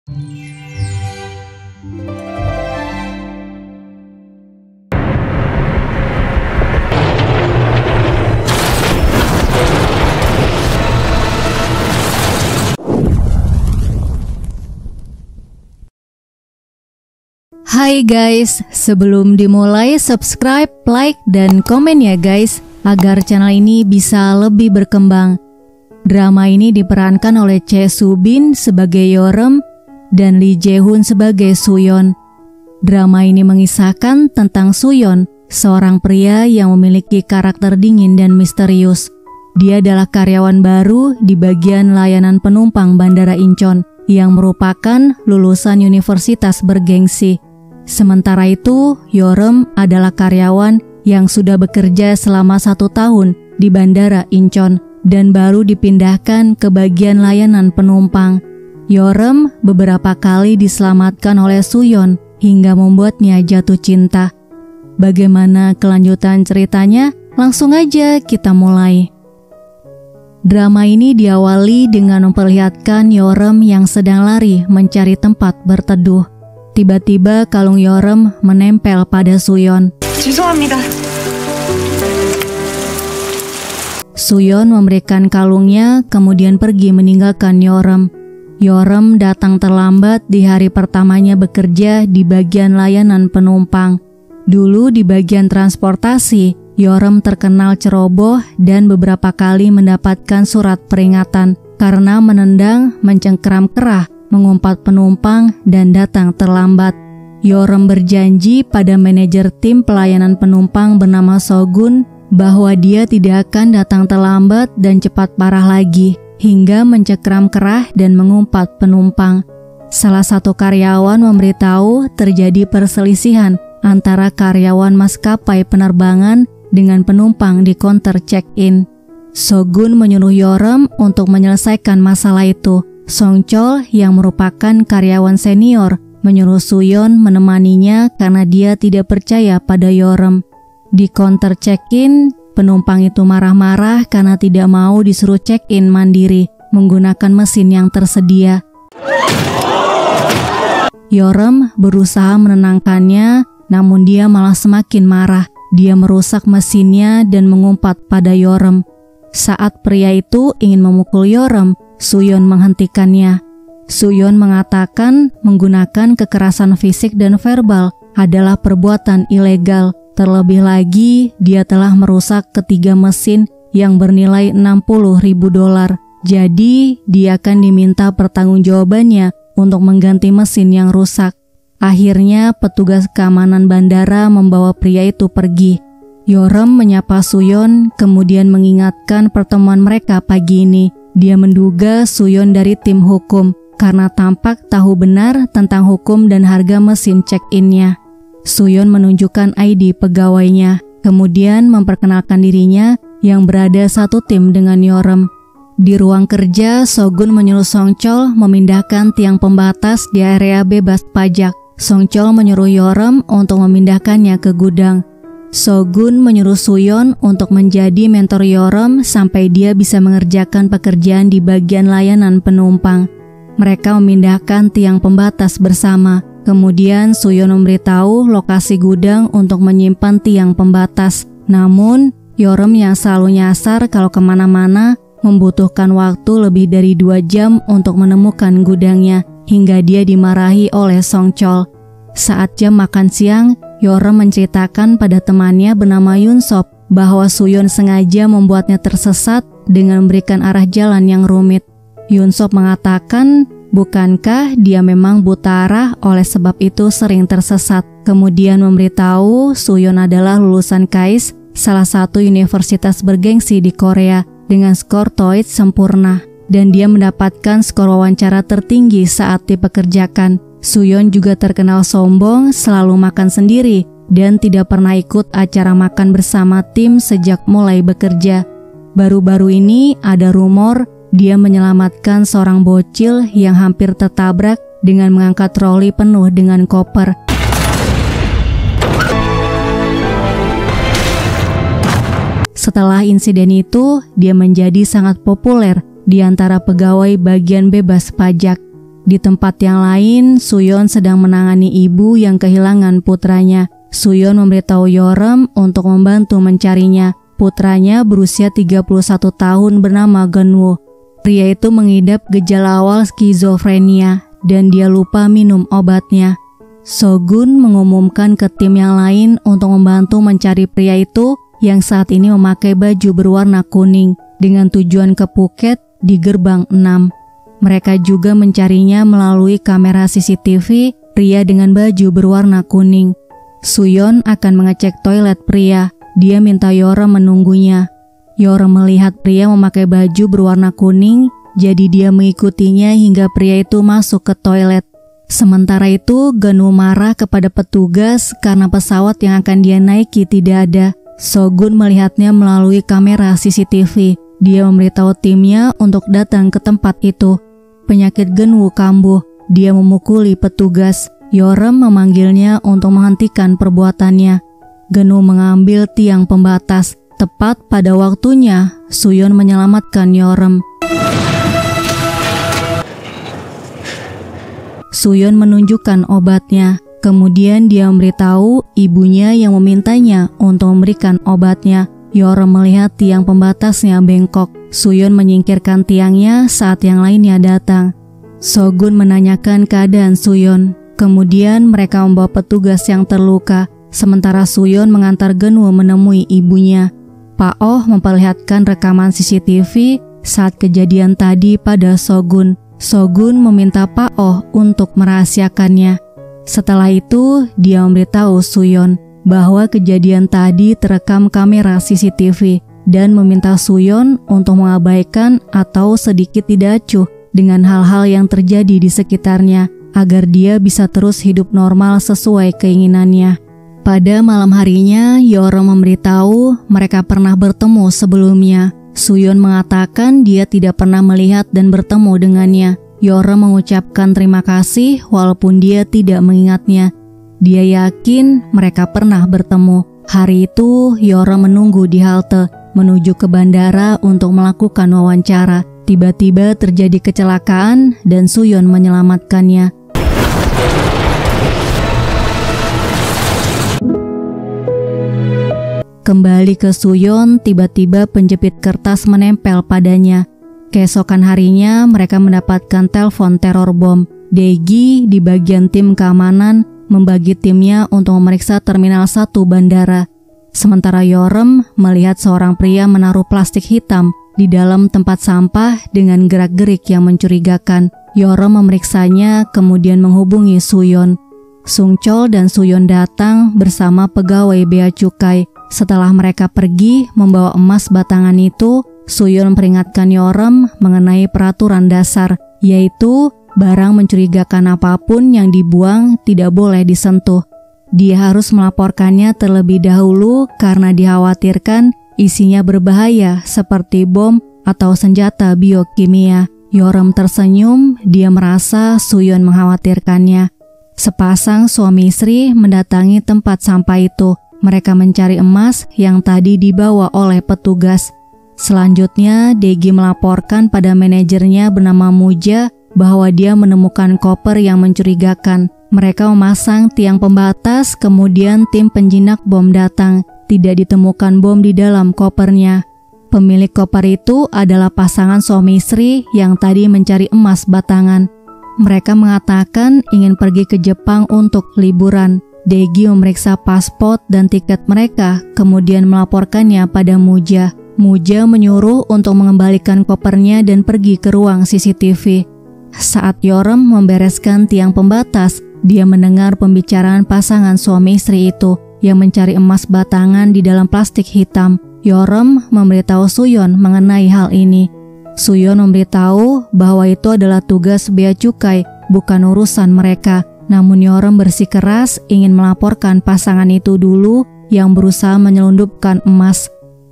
Hai guys, sebelum dimulai subscribe, like, dan komen ya guys, agar channel ini bisa lebih berkembang. Drama ini diperankan oleh Chae Soo Bin sebagai Yeoreum dan Lee Jae Hoon sebagai Soo-yeon. Drama ini mengisahkan tentang Soo-yeon, seorang pria yang memiliki karakter dingin dan misterius. Dia adalah karyawan baru di bagian layanan penumpang Bandara Incheon yang merupakan lulusan universitas bergengsi. Sementara itu, Yeoreum adalah karyawan yang sudah bekerja selama 1 tahun di Bandara Incheon dan baru dipindahkan ke bagian layanan penumpang. Yeoreum beberapa kali diselamatkan oleh Soo-yeon hingga membuatnya jatuh cinta. Bagaimana kelanjutan ceritanya? Langsung aja kita mulai. Drama ini diawali dengan memperlihatkan Yeoreum yang sedang lari mencari tempat berteduh. Tiba-tiba kalung Yeoreum menempel pada Soo-yeon. 죄송합니다. Soo-yeon memberikan kalungnya, kemudian pergi meninggalkan Yeoreum. Yeoreum datang terlambat di hari pertamanya bekerja di bagian layanan penumpang. Dulu di bagian transportasi, Yeoreum terkenal ceroboh dan beberapa kali mendapatkan surat peringatan karena menendang, mencengkeram kerah, mengumpat penumpang, dan datang terlambat. Yeoreum berjanji pada manajer tim pelayanan penumpang bernama Sogun bahwa dia tidak akan datang terlambat dan cepat parah lagi, hingga mencengkeram kerah dan mengumpat penumpang. Salah satu karyawan memberitahu terjadi perselisihan antara karyawan maskapai penerbangan dengan penumpang di counter check-in. Sogun menyuruh Yeoreum untuk menyelesaikan masalah itu. Song Chol yang merupakan karyawan senior menyuruh Soo-yeon menemaninya karena dia tidak percaya pada Yeoreum. Di counter check-in, penumpang itu marah-marah karena tidak mau disuruh check-in mandiri menggunakan mesin yang tersedia. Yeoreum berusaha menenangkannya, namun dia malah semakin marah. Dia merusak mesinnya dan mengumpat pada Yeoreum. Saat pria itu ingin memukul Yeoreum, Soo-yeon menghentikannya. Soo-yeon mengatakan menggunakan kekerasan fisik dan verbal adalah perbuatan ilegal. Terlebih lagi, dia telah merusak ketiga mesin yang bernilai $60.000. Jadi, dia akan diminta pertanggungjawabannya untuk mengganti mesin yang rusak. Akhirnya, petugas keamanan bandara membawa pria itu pergi. Yeoreum menyapa Soo-yeon, kemudian mengingatkan pertemuan mereka pagi ini. Dia menduga Soo-yeon dari tim hukum karena tampak tahu benar tentang hukum dan harga mesin check-in-nya. Soo-yeon menunjukkan ID pegawainya, kemudian memperkenalkan dirinya yang berada satu tim dengan Yeoreum. Di ruang kerja, Sogun menyuruh Song Chol memindahkan tiang pembatas di area bebas pajak. Song Chol menyuruh Yeoreum untuk memindahkannya ke gudang. Sogun menyuruh Soo-yeon untuk menjadi mentor Yeoreum sampai dia bisa mengerjakan pekerjaan di bagian layanan penumpang. Mereka memindahkan tiang pembatas bersama. Kemudian Soo-yeon memberitahu lokasi gudang untuk menyimpan tiang pembatas. Namun, Yeoreum yang selalu nyasar kalau kemana-mana membutuhkan waktu lebih dari 2 jam untuk menemukan gudangnya, hingga dia dimarahi oleh Song Chol. Saat jam makan siang, Yeoreum menceritakan pada temannya bernama Yunsop bahwa Soo-yeon sengaja membuatnya tersesat dengan memberikan arah jalan yang rumit. Yunsop mengatakan, bukankah dia memang buta arah oleh sebab itu sering tersesat. Kemudian memberitahu Soo-yeon adalah lulusan KAIST, salah satu universitas bergengsi di Korea, dengan skor TOEIC sempurna. Dan dia mendapatkan skor wawancara tertinggi saat dipekerjakan. Soo-yeon juga terkenal sombong, selalu makan sendiri, dan tidak pernah ikut acara makan bersama tim sejak mulai bekerja. Baru-baru ini ada rumor dia menyelamatkan seorang bocil yang hampir tertabrak dengan mengangkat troli penuh dengan koper. Setelah insiden itu, dia menjadi sangat populer di antara pegawai bagian bebas pajak. Di tempat yang lain, Suyon sedang menangani ibu yang kehilangan putranya. Suyon memberitahu Yorem untuk membantu mencarinya. Putranya berusia 31 tahun bernama Genwo. Pria itu mengidap gejala awal skizofrenia dan dia lupa minum obatnya. Sogun mengumumkan ke tim yang lain untuk membantu mencari pria itu yang saat ini memakai baju berwarna kuning dengan tujuan ke Phuket di gerbang 6. Mereka juga mencarinya melalui kamera CCTV pria dengan baju berwarna kuning. Suyon akan mengecek toilet pria. Dia minta Yorem menunggunya. Yorem melihat pria memakai baju berwarna kuning, jadi dia mengikutinya hingga pria itu masuk ke toilet. Sementara itu, Genwo marah kepada petugas karena pesawat yang akan dia naiki tidak ada. Sogun melihatnya melalui kamera CCTV. Dia memberitahu timnya untuk datang ke tempat itu. Penyakit Genwo kambuh. Dia memukuli petugas. Yorem memanggilnya untuk menghentikan perbuatannya. Genwo mengambil tiang pembatas. Tepat pada waktunya, Suyon menyelamatkan Yorem. Suyon menunjukkan obatnya. Kemudian dia memberitahu ibunya yang memintanya untuk memberikan obatnya. Yorem melihat tiang pembatasnya bengkok. Suyon menyingkirkan tiangnya saat yang lainnya datang. Sogun menanyakan keadaan Suyon. Kemudian mereka membawa petugas yang terluka, sementara Suyon mengantar Genwo menemui ibunya. Pak Oh memperlihatkan rekaman CCTV saat kejadian tadi pada Sogun. Sogun meminta Pak Oh untuk merahasiakannya. Setelah itu, dia memberitahu Suyon bahwa kejadian tadi terekam kamera CCTV dan meminta Suyon untuk mengabaikan atau sedikit tidak acuh dengan hal-hal yang terjadi di sekitarnya agar dia bisa terus hidup normal sesuai keinginannya. Pada malam harinya, Yorem memberitahu mereka pernah bertemu sebelumnya. Suyon mengatakan dia tidak pernah melihat dan bertemu dengannya. Yorem mengucapkan terima kasih walaupun dia tidak mengingatnya. Dia yakin mereka pernah bertemu. Hari itu, Yorem menunggu di halte menuju ke bandara untuk melakukan wawancara. Tiba-tiba terjadi kecelakaan dan Suyon menyelamatkannya. Kembali ke Suyon, tiba-tiba penjepit kertas menempel padanya. Keesokan harinya, mereka mendapatkan telepon teror bom. Daegi di bagian tim keamanan membagi timnya untuk memeriksa Terminal 1 bandara. Sementara Yorem melihat seorang pria menaruh plastik hitam di dalam tempat sampah dengan gerak-gerik yang mencurigakan. Yorem memeriksanya kemudian menghubungi Suyon. Sung Chol dan Suyon datang bersama pegawai bea cukai. Setelah mereka pergi membawa emas batangan itu, Suyon memperingatkan Yorem mengenai peraturan dasar, yaitu barang mencurigakan apapun yang dibuang tidak boleh disentuh. Dia harus melaporkannya terlebih dahulu karena dikhawatirkan isinya berbahaya seperti bom atau senjata biokimia. Yorem tersenyum, dia merasa Suyon mengkhawatirkannya. Sepasang suami istri mendatangi tempat sampah itu. Mereka mencari emas yang tadi dibawa oleh petugas. Selanjutnya, Daegi melaporkan pada manajernya bernama Muja bahwa dia menemukan koper yang mencurigakan. Mereka memasang tiang pembatas, kemudian tim penjinak bom datang. Tidak ditemukan bom di dalam kopernya. Pemilik koper itu adalah pasangan suami istri yang tadi mencari emas batangan. Mereka mengatakan ingin pergi ke Jepang untuk liburan. Daegi memeriksa paspor dan tiket mereka, kemudian melaporkannya pada Muja. Muja menyuruh untuk mengembalikan kopernya dan pergi ke ruang CCTV. Saat Yorem membereskan tiang pembatas, dia mendengar pembicaraan pasangan suami istri itu yang mencari emas batangan di dalam plastik hitam. Yorem memberitahu Suyon mengenai hal ini. Suyon memberitahu bahwa itu adalah tugas bea cukai, bukan urusan mereka. Namun Yorem bersikeras ingin melaporkan pasangan itu dulu yang berusaha menyelundupkan emas.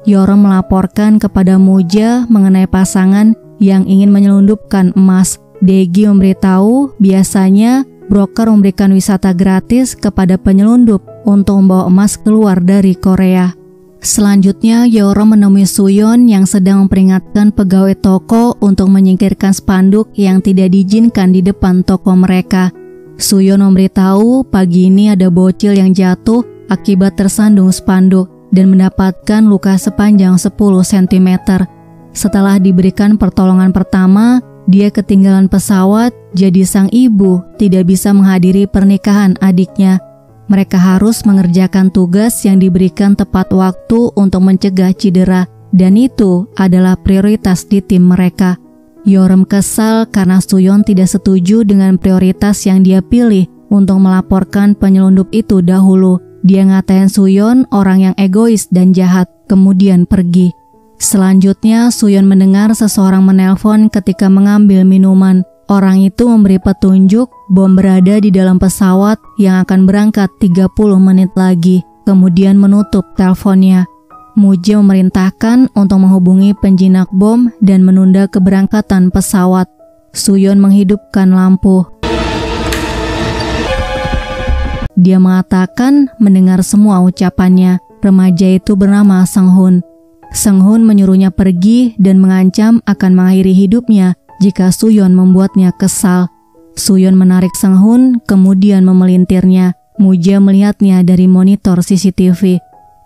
Yorem melaporkan kepada Muja mengenai pasangan yang ingin menyelundupkan emas. Daegi memberitahu biasanya broker memberikan wisata gratis kepada penyelundup untuk membawa emas keluar dari Korea. Selanjutnya, Yeoreom menemui Suyeon yang sedang memperingatkan pegawai toko untuk menyingkirkan spanduk yang tidak diizinkan di depan toko mereka. Suyeon memberitahu pagi ini ada bocil yang jatuh akibat tersandung spanduk dan mendapatkan luka sepanjang 10 cm. Setelah diberikan pertolongan pertama, dia ketinggalan pesawat, jadi sang ibu tidak bisa menghadiri pernikahan adiknya. Mereka harus mengerjakan tugas yang diberikan tepat waktu untuk mencegah cedera, dan itu adalah prioritas di tim mereka. Yeoreom kesal karena Suyeon tidak setuju dengan prioritas yang dia pilih untuk melaporkan penyelundup itu dahulu. Dia ngatain Suyeon orang yang egois dan jahat, kemudian pergi. Selanjutnya, Suyeon mendengar seseorang menelpon ketika mengambil minuman. Orang itu memberi petunjuk bom berada di dalam pesawat yang akan berangkat 30 menit lagi, kemudian menutup teleponnya. Muje memerintahkan untuk menghubungi penjinak bom dan menunda keberangkatan pesawat. Suyeon menghidupkan lampu. Dia mengatakan mendengar semua ucapannya. Remaja itu bernama Sang-hun. Sang-hun menyuruhnya pergi dan mengancam akan mengakhiri hidupnya jika Suyeon membuatnya kesal. Suyeon menarik Sang-hun, kemudian memelintirnya. Muje melihatnya dari monitor CCTV.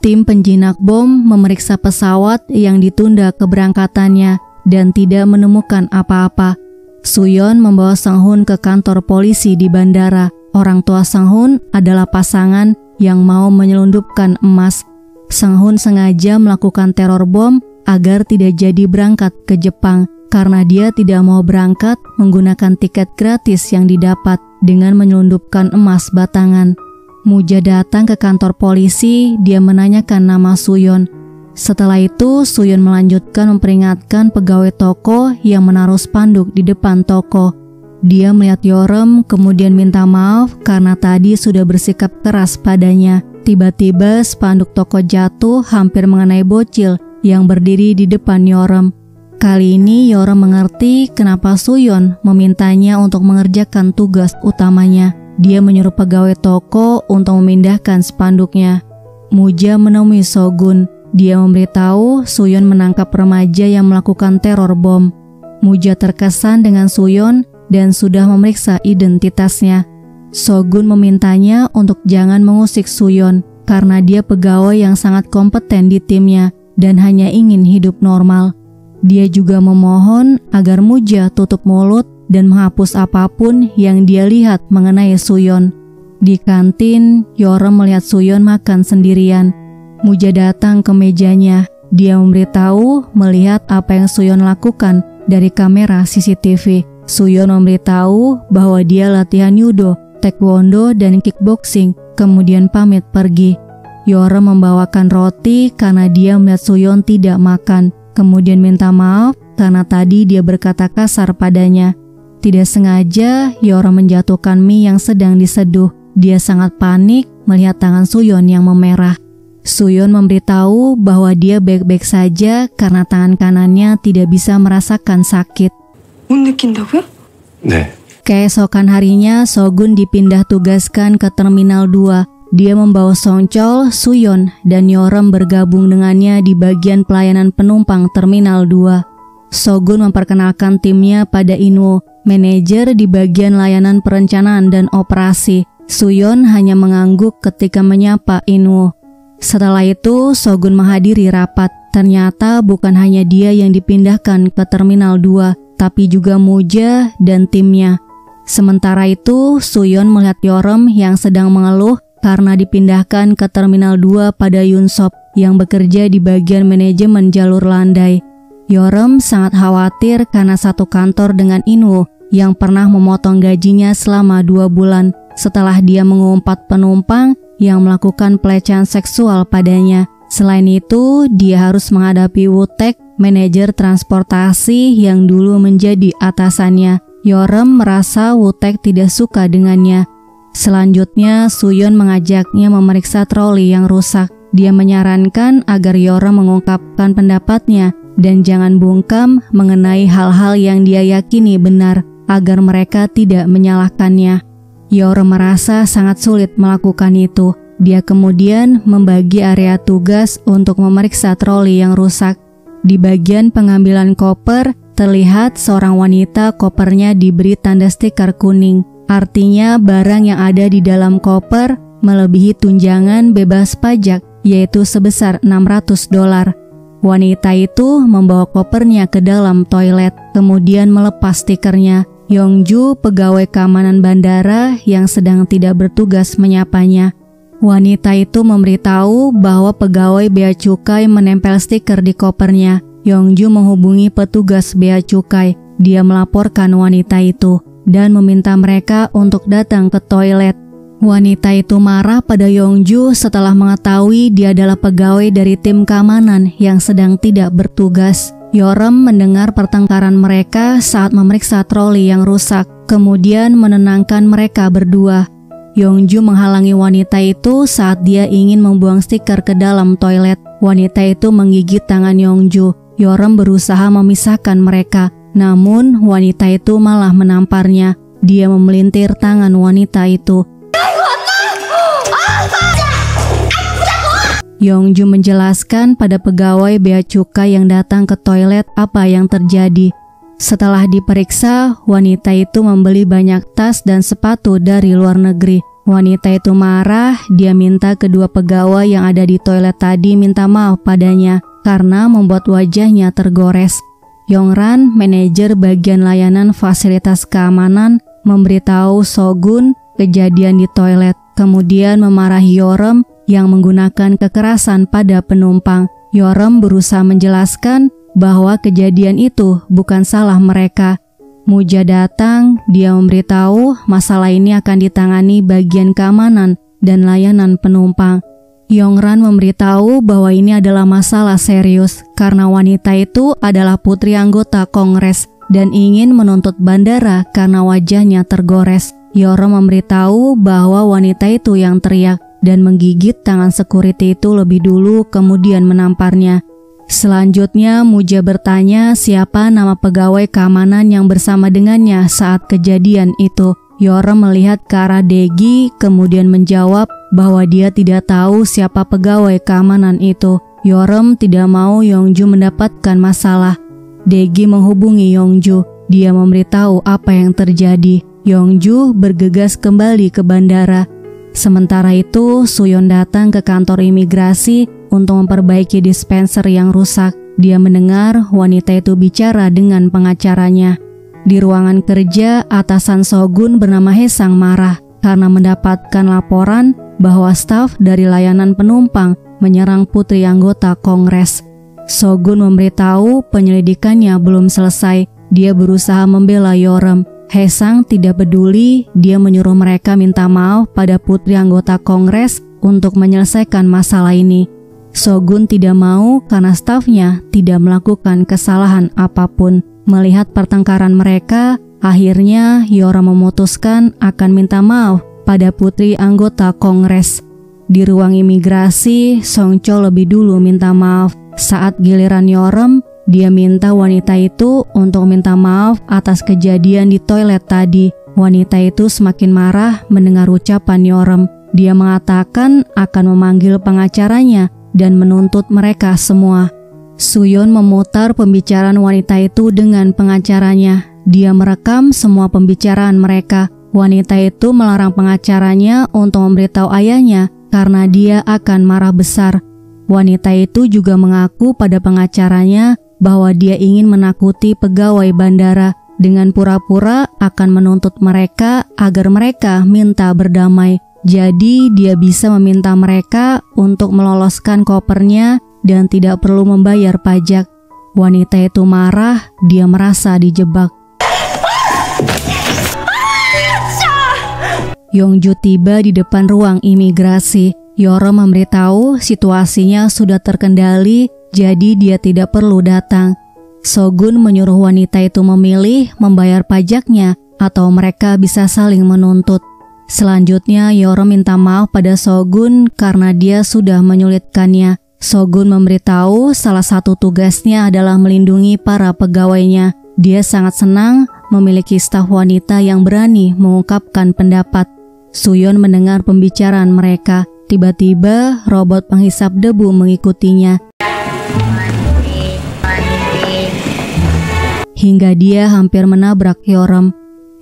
Tim penjinak bom memeriksa pesawat yang ditunda keberangkatannya dan tidak menemukan apa-apa. Suyeon membawa Sang-hun ke kantor polisi di bandara. Orang tua Sang-hun adalah pasangan yang mau menyelundupkan emas. Sang-hun sengaja melakukan teror bom agar tidak jadi berangkat ke Jepang karena dia tidak mau berangkat menggunakan tiket gratis yang didapat dengan menyelundupkan emas batangan. Muje datang ke kantor polisi, dia menanyakan nama Suyeon. Setelah itu, Suyeon melanjutkan memperingatkan pegawai toko yang menaruh spanduk di depan toko. Dia melihat Yeoreom, kemudian minta maaf karena tadi sudah bersikap keras padanya. Tiba-tiba spanduk toko jatuh hampir mengenai bocil yang berdiri di depan Yeoreom. Kali ini Yeoreom mengerti kenapa Suyeon memintanya untuk mengerjakan tugas utamanya. Dia menyuruh pegawai toko untuk memindahkan spanduknya. Muje menemui Sogun. Dia memberitahu Suyeon menangkap remaja yang melakukan teror bom. Muje terkesan dengan Suyeon dan sudah memeriksa identitasnya. Sogun memintanya untuk jangan mengusik Suyeon karena dia pegawai yang sangat kompeten di timnya dan hanya ingin hidup normal. Dia juga memohon agar Muje tutup mulut dan menghapus apapun yang dia lihat mengenai Suyeon. Di kantin, Yeoreom melihat Suyeon makan sendirian. Muje datang ke mejanya. Dia memberitahu melihat apa yang Suyeon lakukan dari kamera CCTV. Suyeon memberitahu bahwa dia latihan judo, taekwondo, dan kickboxing, kemudian pamit pergi. Yeoreom membawakan roti karena dia melihat Suyeon tidak makan. Kemudian minta maaf karena tadi dia berkata kasar padanya. Tidak sengaja, Yeoreom menjatuhkan mie yang sedang diseduh. Dia sangat panik melihat tangan Suyeon yang memerah. Suyeon memberitahu bahwa dia baik-baik saja karena tangan kanannya tidak bisa merasakan sakit. Keesokan harinya, Sogun dipindah tugaskan ke Terminal 2. Dia membawa Songchol, Suyeon, dan Yeoreom bergabung dengannya di bagian pelayanan penumpang Terminal 2. Sogun memperkenalkan timnya pada Inwoo, manajer di bagian layanan perencanaan dan operasi. Suyeon hanya mengangguk ketika menyapa Inwoo. Setelah itu, Sogun menghadiri rapat. Ternyata bukan hanya dia yang dipindahkan ke Terminal 2, tapi juga Muje dan timnya. Sementara itu, Suyeon melihat Yeoreom yang sedang mengeluh karena dipindahkan ke Terminal 2 pada Yunsop yang bekerja di bagian manajemen jalur landai. Yeoreom sangat khawatir karena satu kantor dengan Inwoo yang pernah memotong gajinya selama 2 bulan setelah dia mengumpat penumpang yang melakukan pelecehan seksual padanya. Selain itu, dia harus menghadapi Woo-taek, manajer transportasi yang dulu menjadi atasannya. Yeoreom merasa Woo-taek tidak suka dengannya. Selanjutnya, Suyeon mengajaknya memeriksa troli yang rusak. Dia menyarankan agar Yeoreom mengungkapkan pendapatnya dan jangan bungkam mengenai hal-hal yang dia yakini benar agar mereka tidak menyalahkannya. Yeoreom merasa sangat sulit melakukan itu. Dia kemudian membagi area tugas untuk memeriksa troli yang rusak. Di bagian pengambilan koper, terlihat seorang wanita kopernya diberi tanda stiker kuning. Artinya barang yang ada di dalam koper melebihi tunjangan bebas pajak, yaitu sebesar $600. Wanita itu membawa kopernya ke dalam toilet, kemudian melepas stikernya. Yongju, pegawai keamanan bandara yang sedang tidak bertugas, menyapanya. Wanita itu memberitahu bahwa pegawai bea cukai menempel stiker di kopernya. Yongju menghubungi petugas bea cukai. Dia melaporkan wanita itu dan meminta mereka untuk datang ke toilet. Wanita itu marah pada Yongju setelah mengetahui dia adalah pegawai dari tim keamanan yang sedang tidak bertugas. Yeoreum mendengar pertengkaran mereka saat memeriksa troli yang rusak, kemudian menenangkan mereka berdua. Yongju menghalangi wanita itu saat dia ingin membuang stiker ke dalam toilet. Wanita itu menggigit tangan Yongju. Yeoreum berusaha memisahkan mereka, namun wanita itu malah menamparnya. Dia memelintir tangan wanita itu. Yongju menjelaskan pada pegawai bea cukai yang datang ke toilet apa yang terjadi. Setelah diperiksa, wanita itu membeli banyak tas dan sepatu dari luar negeri. Wanita itu marah, dia minta kedua pegawai yang ada di toilet tadi minta maaf padanya karena membuat wajahnya tergores. Yongran, manajer bagian layanan fasilitas keamanan, memberitahu Sogun kejadian di toilet, kemudian memarahi Yeoreum yang menggunakan kekerasan pada penumpang. Yeoreum berusaha menjelaskan bahwa kejadian itu bukan salah mereka. Muja datang, dia memberitahu masalah ini akan ditangani bagian keamanan dan layanan penumpang. Yongran memberitahu bahwa ini adalah masalah serius karena wanita itu adalah putri anggota Kongres dan ingin menuntut bandara karena wajahnya tergores. Yeoreum memberitahu bahwa wanita itu yang teriak dan menggigit tangan security itu lebih dulu, kemudian menamparnya. Selanjutnya, Muja bertanya siapa nama pegawai keamanan yang bersama dengannya saat kejadian itu. Yeoreum melihat ke arah Degi, kemudian menjawab bahwa dia tidak tahu siapa pegawai keamanan itu. Yeoreum tidak mau Yongju mendapatkan masalah. Degi menghubungi Yongju. Dia memberitahu apa yang terjadi. Yongju bergegas kembali ke bandara. Sementara itu, Suyon datang ke kantor imigrasi untuk memperbaiki dispenser yang rusak. Dia mendengar wanita itu bicara dengan pengacaranya. Di ruangan kerja, atasan Sogun bernama Hesang marah karena mendapatkan laporan bahwa staf dari layanan penumpang menyerang putri anggota Kongres. Sogun memberitahu penyelidikannya belum selesai. Dia berusaha membela Yeoreum. Hesang tidak peduli, dia menyuruh mereka minta maaf pada putri anggota Kongres untuk menyelesaikan masalah ini. Sogun tidak mau karena stafnya tidak melakukan kesalahan apapun. Melihat pertengkaran mereka, akhirnya Yeoreum memutuskan akan minta maaf pada putri anggota Kongres. Di ruang imigrasi, Songcho lebih dulu minta maaf. Saat giliran Yeoreum, dia minta wanita itu untuk minta maaf atas kejadian di toilet tadi. Wanita itu semakin marah mendengar ucapan Yeoreum. Dia mengatakan akan memanggil pengacaranya dan menuntut mereka semua. Suyon memutar pembicaraan wanita itu dengan pengacaranya. Dia merekam semua pembicaraan mereka. Wanita itu melarang pengacaranya untuk memberitahu ayahnya karena dia akan marah besar. Wanita itu juga mengaku pada pengacaranya bahwa dia ingin menakuti pegawai bandara dengan pura-pura akan menuntut mereka agar mereka minta berdamai. Jadi dia bisa meminta mereka untuk meloloskan kopernya dan tidak perlu membayar pajak. Wanita itu marah, dia merasa dijebak. Yongju tiba di depan ruang imigrasi. Yeoreum memberitahu situasinya sudah terkendali, jadi dia tidak perlu datang. Sogun menyuruh wanita itu memilih membayar pajaknya atau mereka bisa saling menuntut. Selanjutnya, Yeoreum minta maaf pada Sogun karena dia sudah menyulitkannya. Sogun memberitahu salah satu tugasnya adalah melindungi para pegawainya. Dia sangat senang memiliki staf wanita yang berani mengungkapkan pendapat. Suyon mendengar pembicaraan mereka. Tiba-tiba robot penghisap debu mengikutinya. Hingga dia hampir menabrak Yoram.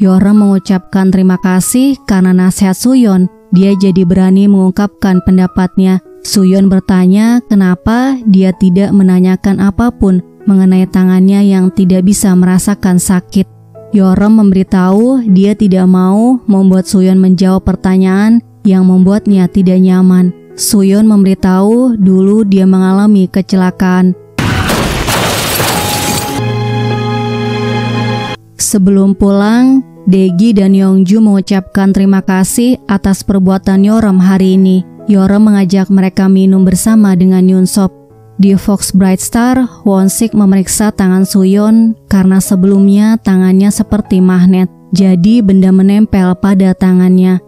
Yoram mengucapkan terima kasih karena nasihat Suyon. Dia jadi berani mengungkapkan pendapatnya. Suyon bertanya kenapa dia tidak menanyakan apapun mengenai tangannya yang tidak bisa merasakan sakit. Yoram memberitahu dia tidak mau membuat Suyon menjawab pertanyaan yang membuatnya tidak nyaman. Suyon memberitahu dulu dia mengalami kecelakaan. Sebelum pulang, Daegi dan Yongju mengucapkan terima kasih atas perbuatan Yoram hari ini. Yoram mengajak mereka minum bersama dengan Yunsop. Di Fox Bright Star, Won-sik memeriksa tangan Suyon karena sebelumnya tangannya seperti magnet, jadi benda menempel pada tangannya.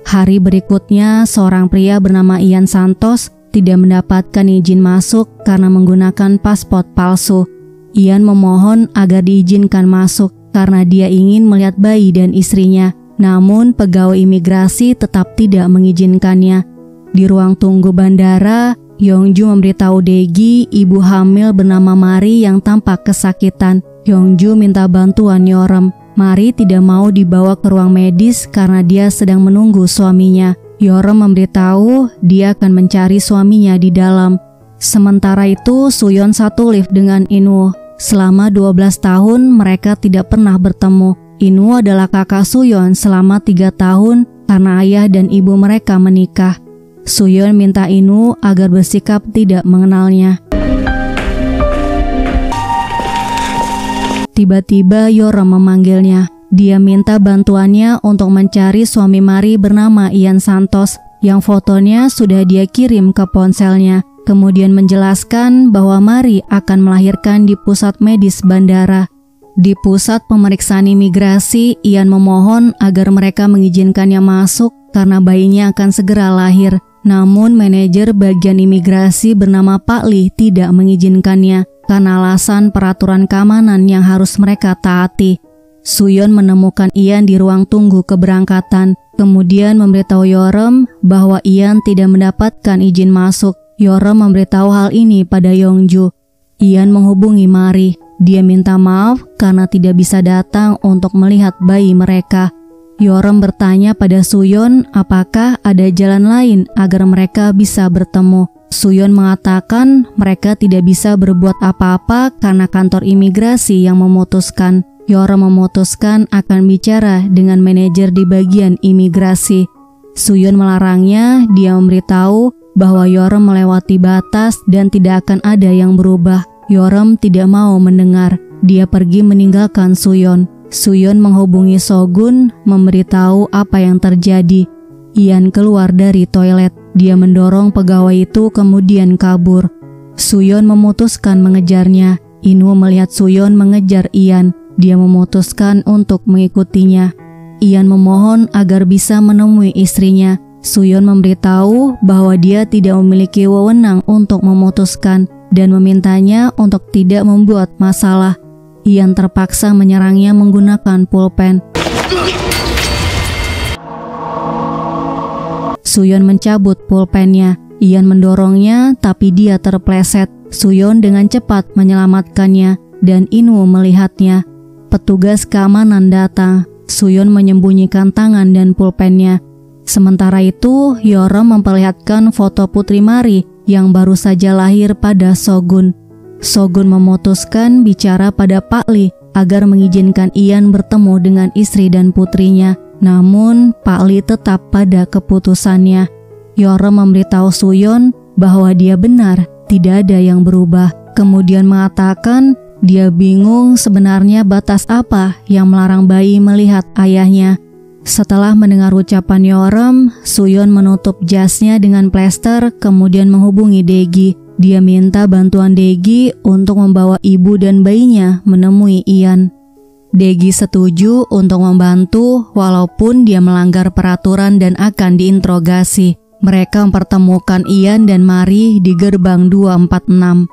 Hari berikutnya, seorang pria bernama Ian Santos tidak mendapatkan izin masuk karena menggunakan paspor palsu. Ian memohon agar diizinkan masuk karena dia ingin melihat bayi dan istrinya. Namun pegawai imigrasi tetap tidak mengizinkannya. Di ruang tunggu bandara, Yongju memberitahu Daegi ibu hamil bernama Mari yang tampak kesakitan. Yongju minta bantuan Yoram. Mari tidak mau dibawa ke ruang medis karena dia sedang menunggu suaminya. Yoram memberitahu dia akan mencari suaminya di dalam. Sementara itu, Suyon satu lift dengan Inwoo. Selama 12 tahun mereka tidak pernah bertemu. Inwoo adalah kakak Suyon selama 3 tahun karena ayah dan ibu mereka menikah. Suyon minta Inwoo agar bersikap tidak mengenalnya. Tiba-tiba Yoram memanggilnya. Dia minta bantuannya untuk mencari suami Mari bernama Ian Santos yang fotonya sudah dia kirim ke ponselnya. Kemudian menjelaskan bahwa Mari akan melahirkan di pusat medis bandara. Di pusat pemeriksaan imigrasi, Ian memohon agar mereka mengizinkannya masuk karena bayinya akan segera lahir. Namun manajer bagian imigrasi bernama Pak Lee tidak mengizinkannya karena alasan peraturan keamanan yang harus mereka taati. Suyon menemukan Ian di ruang tunggu keberangkatan, kemudian memberitahu Yoram bahwa Ian tidak mendapatkan izin masuk. Yoram memberitahu hal ini pada Yongju. Ian menghubungi Mari. Dia minta maaf karena tidak bisa datang untuk melihat bayi mereka. Yoram bertanya pada Suyon apakah ada jalan lain agar mereka bisa bertemu. Suyon mengatakan mereka tidak bisa berbuat apa-apa karena kantor imigrasi yang memutuskan. Yoram memutuskan akan bicara dengan manajer di bagian imigrasi. Suyon melarangnya. Dia memberitahu bahwa Yoram melewati batas dan tidak akan ada yang berubah. Yoram tidak mau mendengar. Dia pergi meninggalkan Suyon. Suyon menghubungi Sogun, memberitahu apa yang terjadi. Ian keluar dari toilet. Dia mendorong pegawai itu kemudian kabur. Suyon memutuskan mengejarnya. Inwoo melihat Suyon mengejar Ian. Dia memutuskan untuk mengikutinya. Ian memohon agar bisa menemui istrinya. Suyon memberitahu bahwa dia tidak memiliki wewenang untuk memutuskan dan memintanya untuk tidak membuat masalah. Ian terpaksa menyerangnya menggunakan pulpen. Suyon mencabut pulpennya. Ian mendorongnya tapi dia terpleset. Suyon dengan cepat menyelamatkannya dan Inwoo melihatnya. Petugas keamanan datang. Suyon menyembunyikan tangan dan pulpennya. Sementara itu, Yoram memperlihatkan foto Putri Mari yang baru saja lahir pada Sogun. Sogun memutuskan bicara pada Pak Lee agar mengizinkan Ian bertemu dengan istri dan putrinya. Namun, Pak Lee tetap pada keputusannya. Yoram memberitahu Suyon bahwa dia benar, tidak ada yang berubah. Kemudian mengatakan dia bingung sebenarnya batas apa yang melarang bayi melihat ayahnya. Setelah mendengar ucapan Yoram, Suyon menutup jasnya dengan plester kemudian menghubungi Daegi. Dia minta bantuan Daegi untuk membawa ibu dan bayinya menemui Ian. Daegi setuju untuk membantu walaupun dia melanggar peraturan dan akan diinterogasi. Mereka mempertemukan Ian dan Mari di gerbang 246.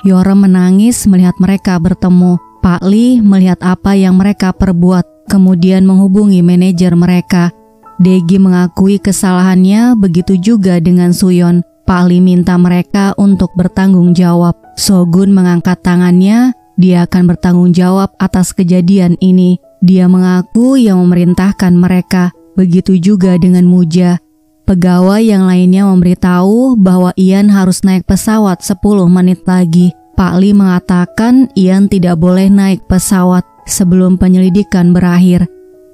Yoram menangis melihat mereka bertemu. Pak Lee melihat apa yang mereka perbuat, kemudian menghubungi manajer mereka. Degi mengakui kesalahannya, begitu juga dengan Suyon. Pak Lee minta mereka untuk bertanggung jawab. Sogun mengangkat tangannya, dia akan bertanggung jawab atas kejadian ini. Dia mengaku yang memerintahkan mereka, begitu juga dengan Muja. Pegawai yang lainnya memberitahu bahwa Ian harus naik pesawat 10 menit lagi. Pak Lee mengatakan Ian tidak boleh naik pesawat sebelum penyelidikan berakhir.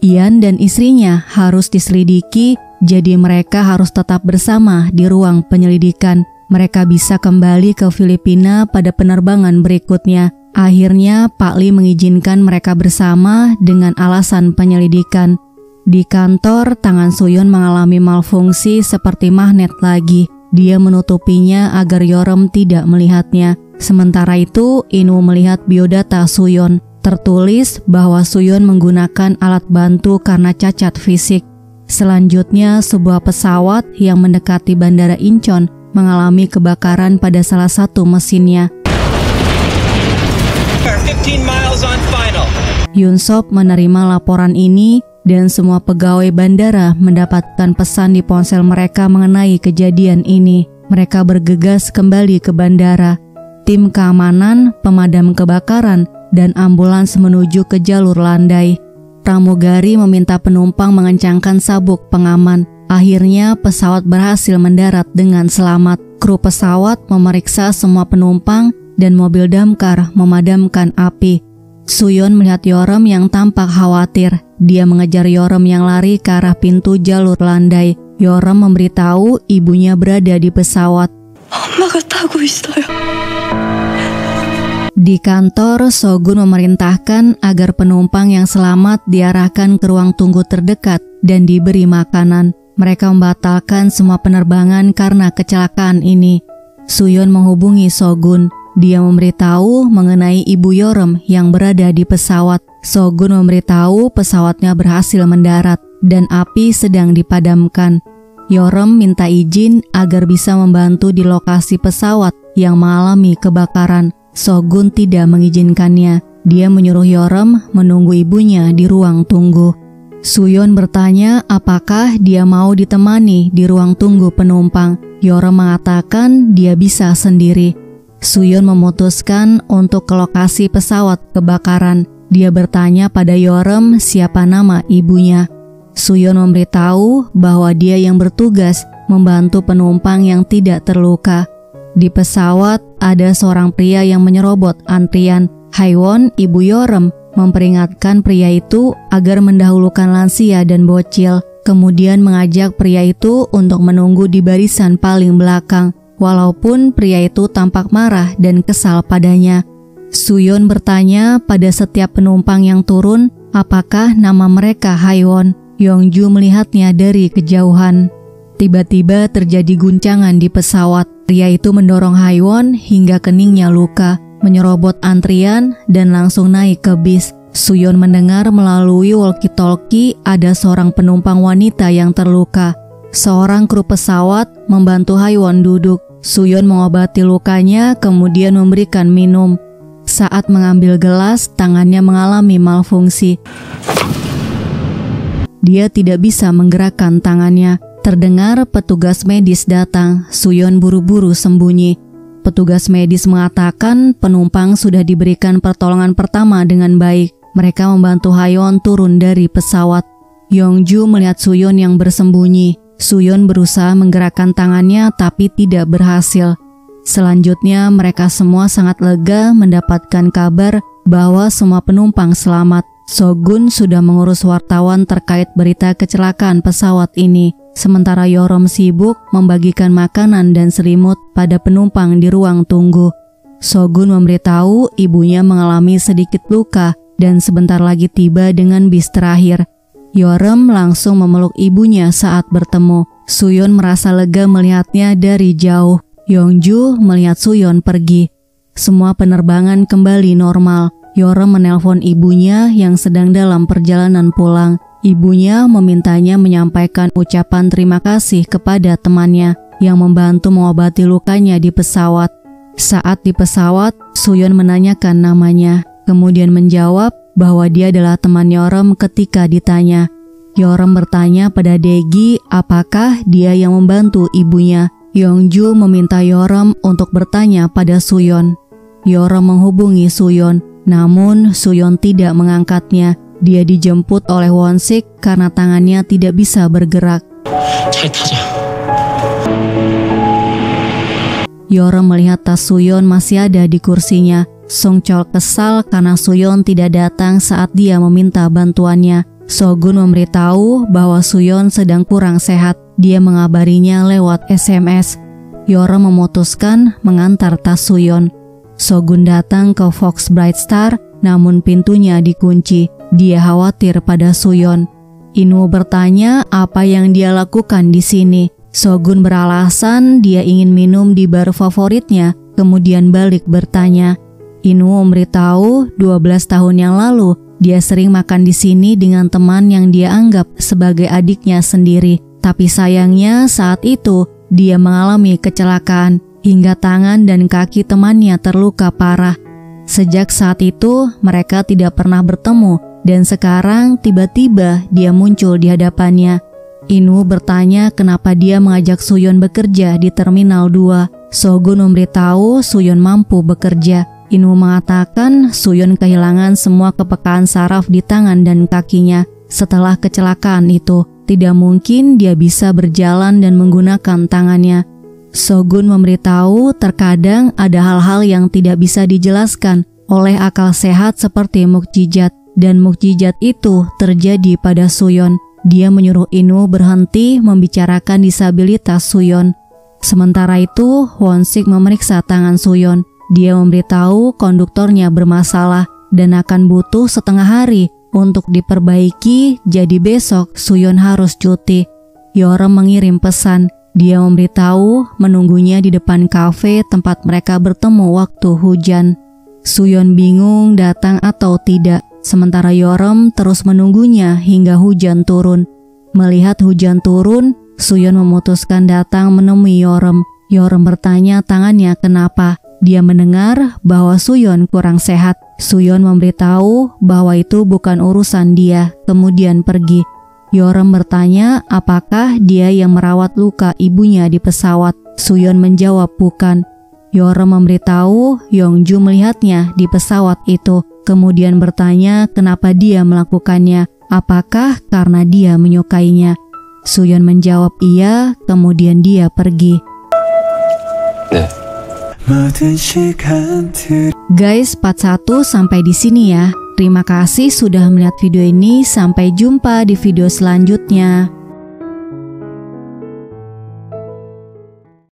Ian dan istrinya harus diselidiki, jadi mereka harus tetap bersama di ruang penyelidikan. Mereka bisa kembali ke Filipina pada penerbangan berikutnya. Akhirnya Pak Lee mengizinkan mereka bersama dengan alasan penyelidikan. Di kantor, tangan Suyon mengalami malfungsi seperti magnet lagi. Dia menutupinya agar Yorem tidak melihatnya. Sementara itu, Inu melihat biodata Suyon. Tertulis bahwa Suyon menggunakan alat bantu karena cacat fisik. Selanjutnya, sebuah pesawat yang mendekati Bandara Incheon mengalami kebakaran pada salah satu mesinnya. Yoon Sop menerima laporan ini dan semua pegawai bandara mendapatkan pesan di ponsel mereka mengenai kejadian ini. Mereka bergegas kembali ke bandara. Tim keamanan, pemadam kebakaran, dan ambulans menuju ke jalur landai. Pramugari meminta penumpang mengencangkan sabuk pengaman. Akhirnya pesawat berhasil mendarat dengan selamat. Kru pesawat memeriksa semua penumpang dan mobil damkar memadamkan api. Suyon melihat Yorem yang tampak khawatir. Dia mengejar Yorem yang lari ke arah pintu jalur landai. Yorem memberitahu ibunya berada di pesawat. 엄마가 타고 있어요. Di kantor, Sogun memerintahkan agar penumpang yang selamat diarahkan ke ruang tunggu terdekat dan diberi makanan. Mereka membatalkan semua penerbangan karena kecelakaan ini. Suyon menghubungi Sogun. Dia memberitahu mengenai ibu Yorem yang berada di pesawat. Sogun memberitahu pesawatnya berhasil mendarat dan api sedang dipadamkan. Yorem minta izin agar bisa membantu di lokasi pesawat yang mengalami kebakaran. Sogun tidak mengizinkannya. Dia menyuruh Yorem menunggu ibunya di ruang tunggu. Suyon bertanya apakah dia mau ditemani di ruang tunggu penumpang. Yorem mengatakan dia bisa sendiri. Suyon memutuskan untuk ke lokasi pesawat kebakaran. Dia bertanya pada Yorem siapa nama ibunya. Suyon memberitahu bahwa dia yang bertugas membantu penumpang yang tidak terluka. Di pesawat, ada seorang pria yang menyerobot antrian. Haiwon, ibu Yorem, memperingatkan pria itu agar mendahulukan lansia dan bocil. Kemudian mengajak pria itu untuk menunggu di barisan paling belakang. Walaupun pria itu tampak marah dan kesal padanya. Suyon bertanya pada setiap penumpang yang turun, apakah nama mereka Haiwon. Yongju melihatnya dari kejauhan. Tiba-tiba terjadi guncangan di pesawat. Pria itu mendorong Haiwon hingga keningnya luka, menyerobot antrian dan langsung naik ke bis. Suyon mendengar melalui walkie-talkie ada seorang penumpang wanita yang terluka. Seorang kru pesawat membantu Haiwon duduk. Suyon mengobati lukanya kemudian memberikan minum. Saat mengambil gelas, tangannya mengalami malfungsi. Dia tidak bisa menggerakkan tangannya. Terdengar petugas medis datang. Suyon buru-buru sembunyi. Petugas medis mengatakan penumpang sudah diberikan pertolongan pertama dengan baik. Mereka membantu Haiwon turun dari pesawat. Yongju melihat Suyon yang bersembunyi. Suyon berusaha menggerakkan tangannya tapi tidak berhasil. Selanjutnya mereka semua sangat lega mendapatkan kabar bahwa semua penumpang selamat. Sogun sudah mengurus wartawan terkait berita kecelakaan pesawat ini. Sementara Yorem sibuk membagikan makanan dan selimut pada penumpang di ruang tunggu. Sogun memberitahu ibunya mengalami sedikit luka dan sebentar lagi tiba dengan bis terakhir. Yorem langsung memeluk ibunya saat bertemu. Suyon merasa lega melihatnya dari jauh. Yongju melihat Suyon pergi. Semua penerbangan kembali normal. Yorem menelpon ibunya yang sedang dalam perjalanan pulang. Ibunya memintanya menyampaikan ucapan terima kasih kepada temannya yang membantu mengobati lukanya di pesawat. Saat di pesawat, Suyon menanyakan namanya, kemudian menjawab bahwa dia adalah teman Yorem ketika ditanya. Yeorem bertanya pada Daegi apakah dia yang membantu ibunya. Yongju meminta Yeorem untuk bertanya pada Suyon. Yeorem menghubungi Suyon, namun Suyon tidak mengangkatnya. Dia dijemput oleh Won-sik karena tangannya tidak bisa bergerak. Yeorem melihat tas Suyon masih ada di kursinya. Sung Chol kesal karena Suyon tidak datang saat dia meminta bantuannya. Sogun memberitahu bahwa Suyon sedang kurang sehat. Dia mengabarinya lewat SMS. Yeorem memutuskan mengantar tas Suyon. Sogun datang ke Fox Bright Star, namun pintunya dikunci. Dia khawatir pada Suyon. Inwoo bertanya apa yang dia lakukan di sini. Sogun beralasan dia ingin minum di bar favoritnya, kemudian balik bertanya. Inwoo memberitahu 12 tahun yang lalu dia sering makan di sini dengan teman yang dia anggap sebagai adiknya sendiri. Tapi sayangnya saat itu dia mengalami kecelakaan hingga tangan dan kaki temannya terluka parah. Sejak saat itu mereka tidak pernah bertemu dan sekarang tiba-tiba dia muncul di hadapannya. Inwoo bertanya kenapa dia mengajak Suyon bekerja di Terminal 2. Sogun memberitahu Suyon mampu bekerja. Inwoo mengatakan Suyon kehilangan semua kepekaan saraf di tangan dan kakinya. Setelah kecelakaan itu, tidak mungkin dia bisa berjalan dan menggunakan tangannya. Sogun memberitahu terkadang ada hal-hal yang tidak bisa dijelaskan oleh akal sehat seperti mukjizat, dan mukjizat itu terjadi pada Suyon. Dia menyuruh Inwoo berhenti membicarakan disabilitas Suyon. Sementara itu, Won-sik memeriksa tangan Suyon. Dia memberitahu konduktornya bermasalah dan akan butuh setengah hari untuk diperbaiki, jadi besok Suyon harus cuti. Yeorem mengirim pesan. Dia memberitahu menunggunya di depan kafe tempat mereka bertemu waktu hujan. Suyon bingung datang atau tidak, sementara Yeorem terus menunggunya hingga hujan turun. Melihat hujan turun, Suyon memutuskan datang menemui Yeorem. Yeorem bertanya tangannya kenapa. Dia mendengar bahwa Suyon kurang sehat. Suyon memberitahu bahwa itu bukan urusan dia, kemudian pergi. Yeorem bertanya apakah dia yang merawat luka ibunya di pesawat. Suyon menjawab bukan. Yeorem memberitahu Yongju melihatnya di pesawat itu, kemudian bertanya kenapa dia melakukannya. Apakah karena dia menyukainya? Suyon menjawab iya, kemudian dia pergi. Guys, part 1 sampai di sini ya. Terima kasih sudah melihat video ini. Sampai jumpa di video selanjutnya.